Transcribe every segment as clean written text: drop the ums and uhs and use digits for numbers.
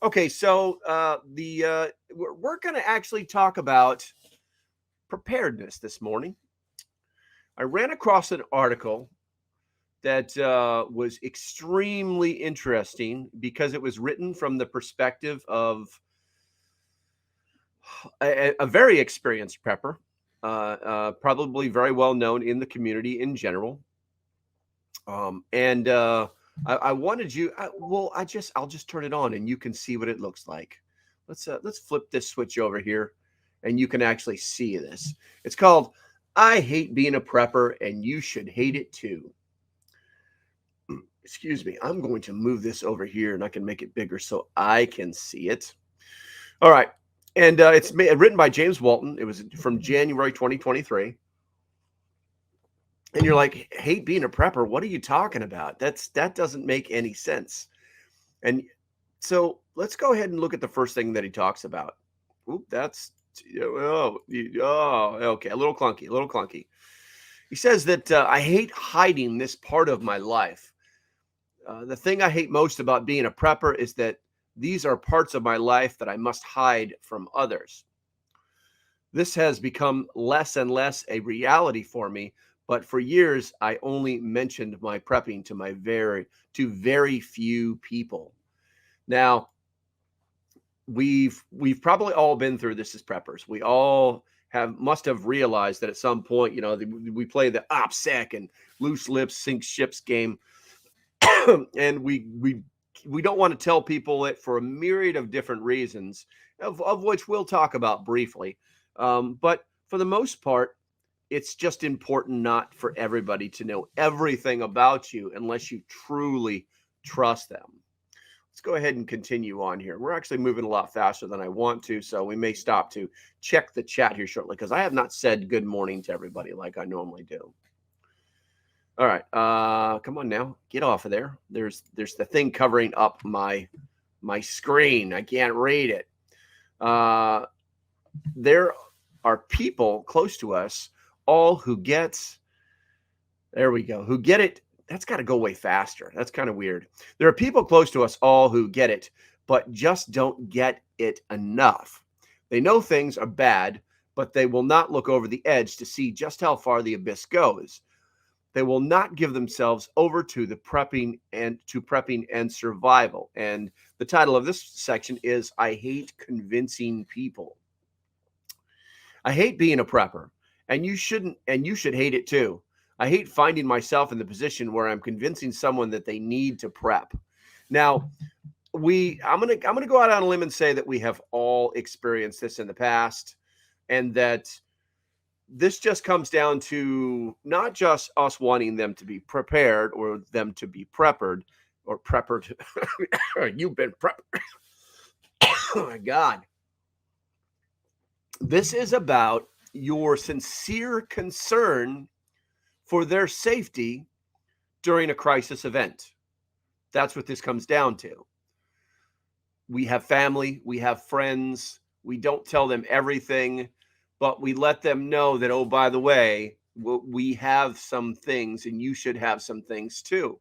Okay, so we're going to actually talk about preparedness this morning. I ran across an article that was extremely interesting because it was written from the perspective of a very experienced prepper, probably very well known in the community in general. And I wanted you. I'll just turn it on and you can see what it looks like. Let's flip this switch over here, and you can actually see this. It's called "I Hate Being a Prepper, and You Should Hate It Too." Excuse me. I'm going to move this over here, and I can make it bigger so I can see it. All right, and written by James Walton. It was from January 2023. And you're like, hate being a prepper. What are you talking about? That doesn't make any sense. And so let's go ahead and look at the first thing that he talks about. Oop, okay, a little clunky, a little clunky. He says that I hate hiding this part of my life. The thing I hate most about being a prepper is that these are parts of my life that I must hide from others. This has become less and less a reality for me, but for years I only mentioned my prepping to very few people. Now, we've probably all been through this as preppers. We all must have realized that at some point, we play the OPSEC and loose lips sink ships game, and we don't want to tell people it for a myriad of different reasons, of which we'll talk about briefly. But for the most part, it's just important not for everybody to know everything about you unless you truly trust them. Let's go ahead and continue on here. We're actually moving a lot faster than I want to, so we may stop to check the chat here shortly because I have not said good morning to everybody like I normally do. All right, come on now, get off of there. There's the thing covering up my screen. I can't read it. There are people close to us all who get it. That's got to go way faster. That's kind of weird. There are people close to us all who get it, but just don't get it enough. They know things are bad, but they will not look over the edge to see just how far the abyss goes. They will not give themselves over to the prepping and survival. And the title of this section is I Hate Convincing People. I hate being a prepper, and you should hate it too. I hate finding myself in the position where I'm convincing someone that they need to prep. Now, I'm gonna go out on a limb and say that we have all experienced this in the past, and that this just comes down to not just us wanting them to be prepared or them to be preppered or preppered. You've been prepped. Oh my God. This is about your sincere concern for their safety during a crisis event. That's what this comes down to. We have family, we have friends, we don't tell them everything, but we let them know that, oh, by the way, we have some things and you should have some things too.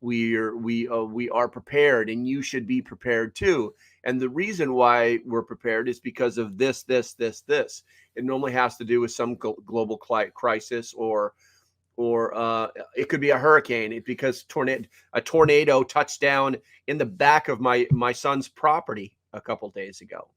We are prepared and you should be prepared too. And the reason why we're prepared is because of this. It normally has to do with some global crisis, or it could be a hurricane. Because a tornado touched down in the back of my son's property a couple days ago.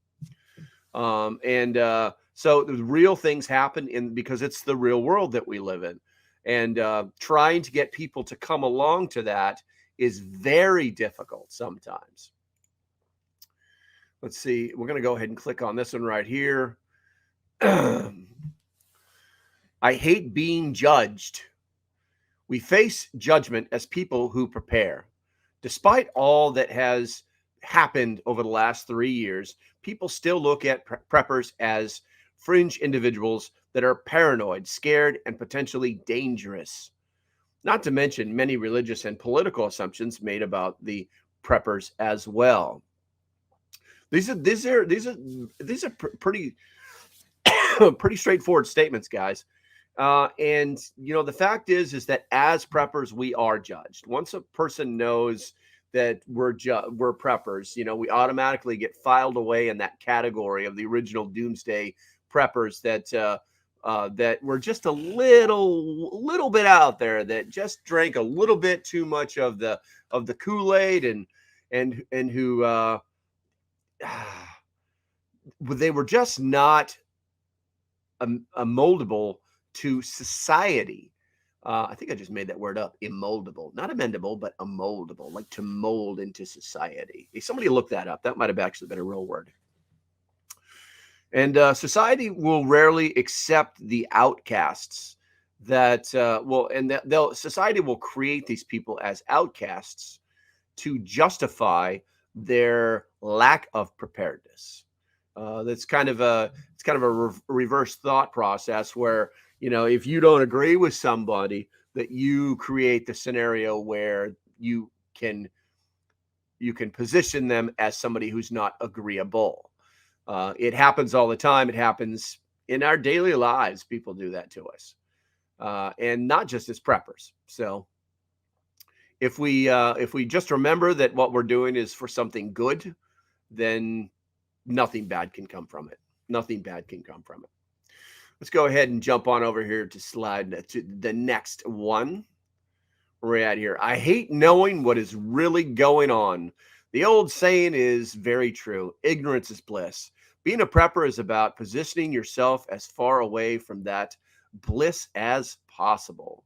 So the real things happen because it's the real world that we live in. And trying to get people to come along to that is very difficult sometimes. Let's see. We're going to go ahead and click on this one right here. I hate being judged. We face judgment as people who prepare. Despite all that has happened over the last 3 years, people still look at preppers as fringe individuals that are paranoid, scared, and potentially dangerous. Not to mention many religious and political assumptions made about the preppers as well. These are pretty pretty straightforward statements, guys. And the fact is that as preppers, we are judged. Once a person knows that we're preppers. You know, we automatically get filed away in that category of the original Doomsday preppers that were just a little bit out there, that just drank a little bit too much of the Kool-Aid, and who they were just not a moldable to society. I think I just made that word up. Immoldable, not amendable, but immoldable, like to mold into society. Hey, somebody look that up. That might have actually been a real word. And society will rarely accept the outcasts society will create these people as outcasts to justify their lack of preparedness. It's kind of a reverse thought process where, you know, if you don't agree with somebody, that you create the scenario where you can position them as somebody who's not agreeable. It happens all the time. It happens in our daily lives. People do that to us, and not just as preppers. So if we just remember that what we're doing is for something good, then nothing bad can come from it. Nothing bad can come from it. Let's go ahead and jump on over here to slide to the next one. We're at here. I hate knowing what is really going on. The old saying is very true. Ignorance is bliss. Being a prepper is about positioning yourself as far away from that bliss as possible.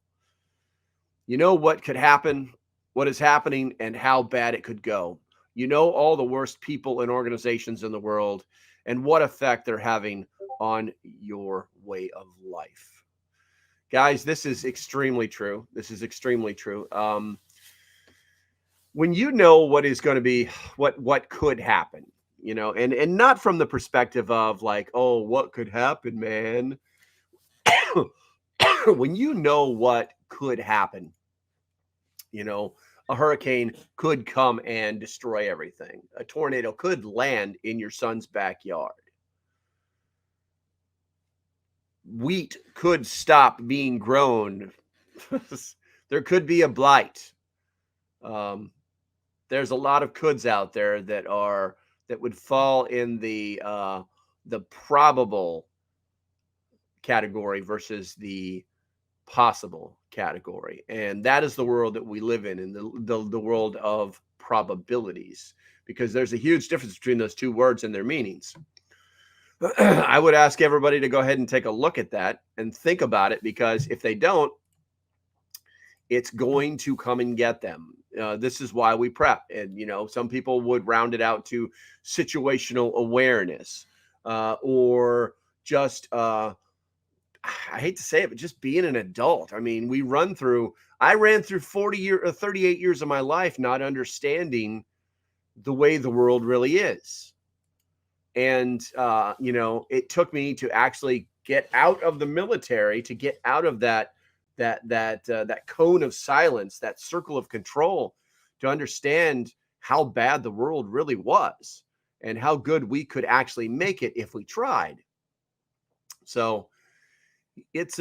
You know what could happen, what is happening, and how bad it could go. You know all the worst people and organizations in the world and what effect they're having on your way of life. Guys, this is extremely true. This is extremely true. When you know what is going to be, what could happen, you know, and not from the perspective of like, oh, what could happen, man. When you know what could happen, you know, a hurricane could come and destroy everything. A tornado could land in your son's backyard. Wheat could stop being grown. There could be a blight. There's a lot of coulds out there that would fall in the probable category versus the possible category, and that is the world that we live in the world of probabilities, because there's a huge difference between those two words and their meanings. I would ask everybody to go ahead and take a look at that and think about it, because if they don't, it's going to come and get them. This is why we prep. And, you know, some people would round it out to situational awareness, or just, I hate to say it, but just being an adult. I mean, I ran through 38 years of my life not understanding the way the world really is. And, you know, it took me to actually get out of the military, to get out of that cone of silence, that circle of control, to understand how bad the world really was and how good we could actually make it if we tried. So it's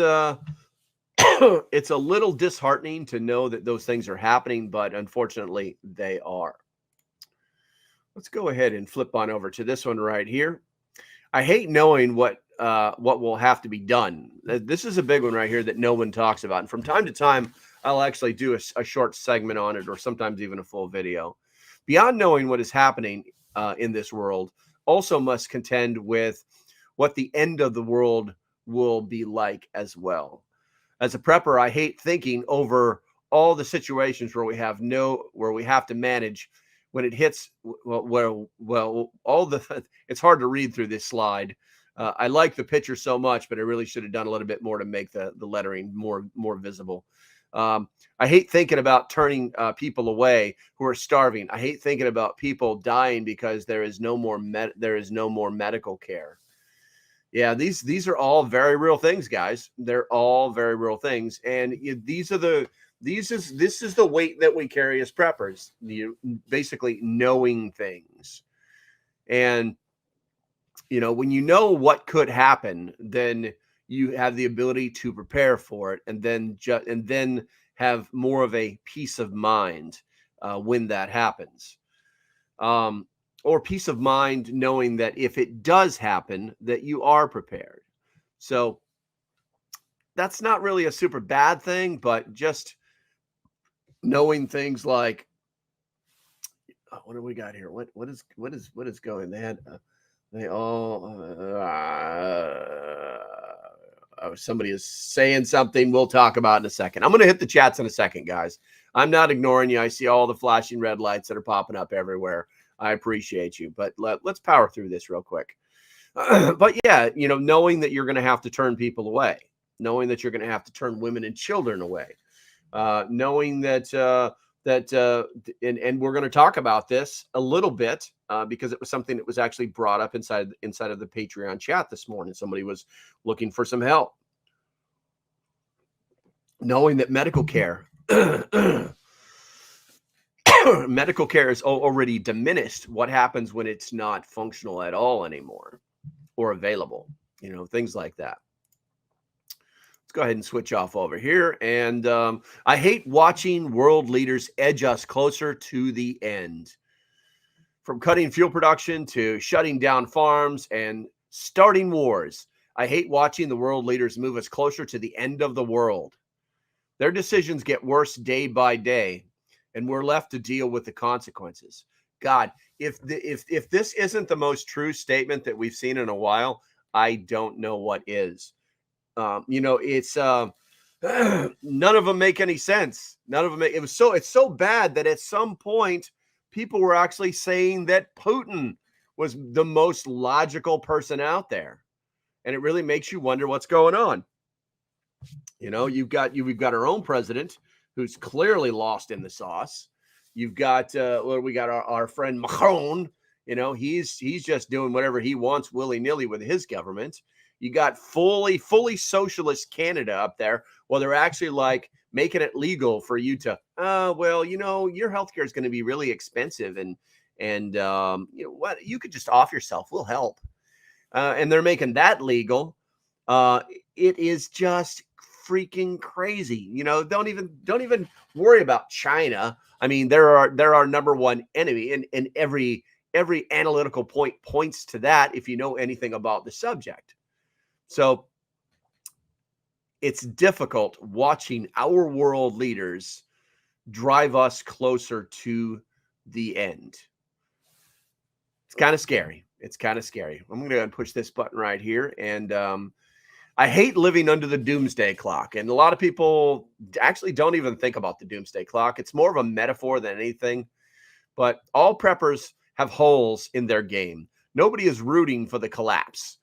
it's a little disheartening to know that those things are happening, but unfortunately they are. Let's go ahead and flip on over to this one right here. I hate knowing what will have to be done. This is a big one right here that no one talks about. And from time to time, I'll actually do a short segment on it, or sometimes even a full video. Beyond knowing what is happening in this world, also must contend with what the end of the world will be like as well. As a prepper, I hate thinking over all the situations where we have to manage when it hits. It's hard to read through this slide. I like the picture so much, but I really should have done a little bit more to make the lettering more visible. I hate thinking about turning people away who are starving. I hate thinking about people dying because there is no more medical care. Yeah, these are all very real things, guys. They're all very real things, and this is the weight that we carry as preppers. Basically knowing things, and you know, when you know what could happen, then you have the ability to prepare for it, and then have more of a peace of mind when that happens. Or peace of mind knowing that if it does happen, that you are prepared. So that's not really a super bad thing, but just knowing things like, what do we got here? What is going? They all somebody is saying something. We'll talk about in a second. I'm going to hit the chats in a second, guys. I'm not ignoring you. I see all the flashing red lights that are popping up everywhere. I appreciate you, but let's power through this real quick. But yeah, knowing that you're going to have to turn people away, knowing that you're going to have to turn women and children away, knowing that and we're going to talk about this a little bit because it was something that was actually brought up inside of the Patreon chat this morning. Somebody was looking for some help. Knowing that medical care is already diminished. What happens when it's not functional at all anymore or available? Things like that. Let's go ahead and switch off over here. And I hate watching world leaders edge us closer to the end. From cutting fuel production to shutting down farms and starting wars. I hate watching the world leaders move us closer to the end of the world. Their decisions get worse day by day, and we're left to deal with the consequences. God, if this isn't the most true statement that we've seen in a while, I don't know what is. It's none of them make any sense. None of them make, it's so bad that at some point people were actually saying that Putin was the most logical person out there. And it really makes you wonder what's going on. We've got our own president who's clearly lost in the sauce. You've got we got our friend Macron. He's just doing whatever he wants willy-nilly with his government. You got fully socialist Canada up there. Well, they're actually like making it legal for you to, your healthcare is going to be really expensive, and what, you could just off yourself. We'll help, and they're making that legal. It is just freaking crazy. Don't even worry about China. I mean, they're our number one enemy, and every analytical point points to that if you know anything about the subject. So it's difficult watching our world leaders drive us closer to the end. It's kind of scary. I'm going to go ahead and push this button right here. And I hate living under the Doomsday Clock. And a lot of people actually don't even think about the Doomsday Clock. It's more of a metaphor than anything. But all preppers have holes in their game. Nobody is rooting for the collapse,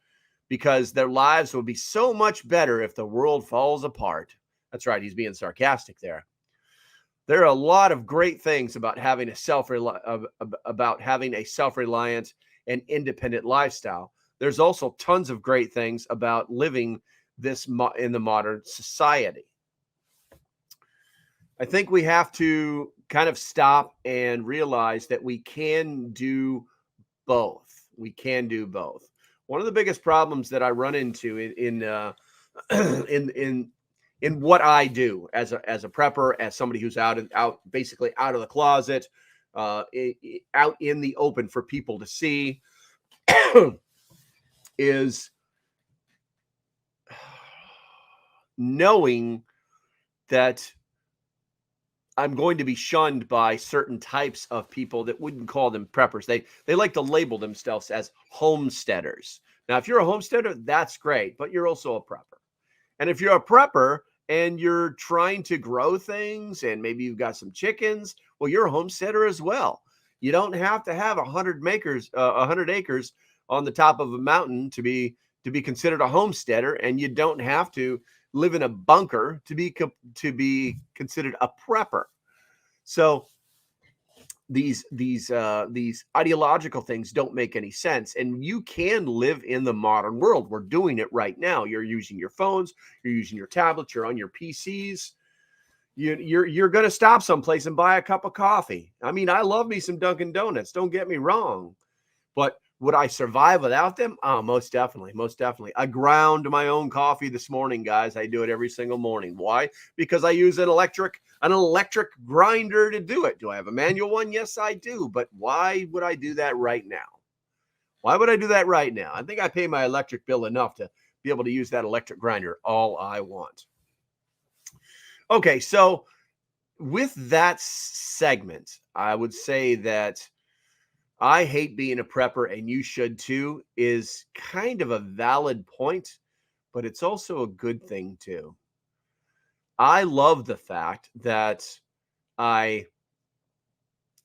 because their lives will be so much better if the world falls apart. That's right. He's being sarcastic there. There are a lot of great things about having a self-reliant and independent lifestyle. There's also tons of great things about living this in the modern society. I think we have to kind of stop and realize that we can do both. One of the biggest problems that I run into in what I do as a prepper, as somebody who's basically out of the closet, out in the open for people to see, is knowing that I'm going to be shunned by certain types of people that wouldn't call them preppers. They like to label themselves as homesteaders. Now, if you're a homesteader, that's great, but you're also a prepper. And if you're a prepper and you're trying to grow things and maybe you've got some chickens, well, you're a homesteader as well. You don't have to have 100 acres on the top of a mountain to be considered a homesteader, and you don't have to live in a bunker to be considered a prepper. So these ideological things don't make any sense, and you can live in the modern world. We're doing it right now. You're using your phones, you're using your tablets, you're on your PCs. You're going to stop someplace and buy a cup of coffee. I mean, I love me some Dunkin' Donuts. Don't get me wrong, but Would I survive without them? Oh, most definitely. Most definitely. I ground my own coffee this morning, guys. I do it every single morning. Why? Because I use an electric grinder to do it. Do I have a manual one? Yes, I do. But why would I do that right now? Why would I do that right now? I think I pay my electric bill enough to be able to use that electric grinder all I want. Okay, so with that segment, I would say that I hate being a prepper and you should too is kind of a valid point, but it's also a good thing too. I love the fact that I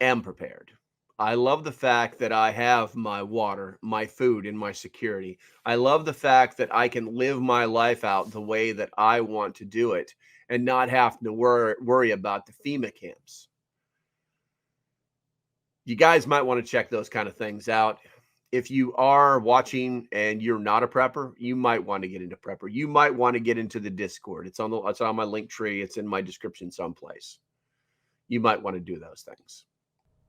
am prepared. I love the fact that I have my water, my food, and my security. I love the fact that I can live my life out the way that I want to do it and not have to worry about the FEMA camps. You guys might want to check those kind of things out. If you are watching and you're not a prepper, you might want to get into prepper. You might want to get into the Discord. It's on my link tree. It's in my description someplace. You might want to do those things.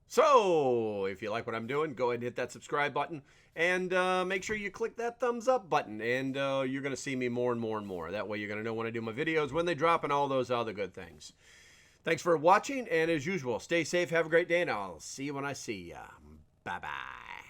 So, if you like what I'm doing, go ahead and hit that subscribe button and make sure you click that thumbs up button. And you're going to see me more and more and more. That way, you're going to know when I do my videos, when they drop, and all those other good things. Thanks for watching, and as usual, stay safe, have a great day, and I'll see you when I see ya. Bye-bye.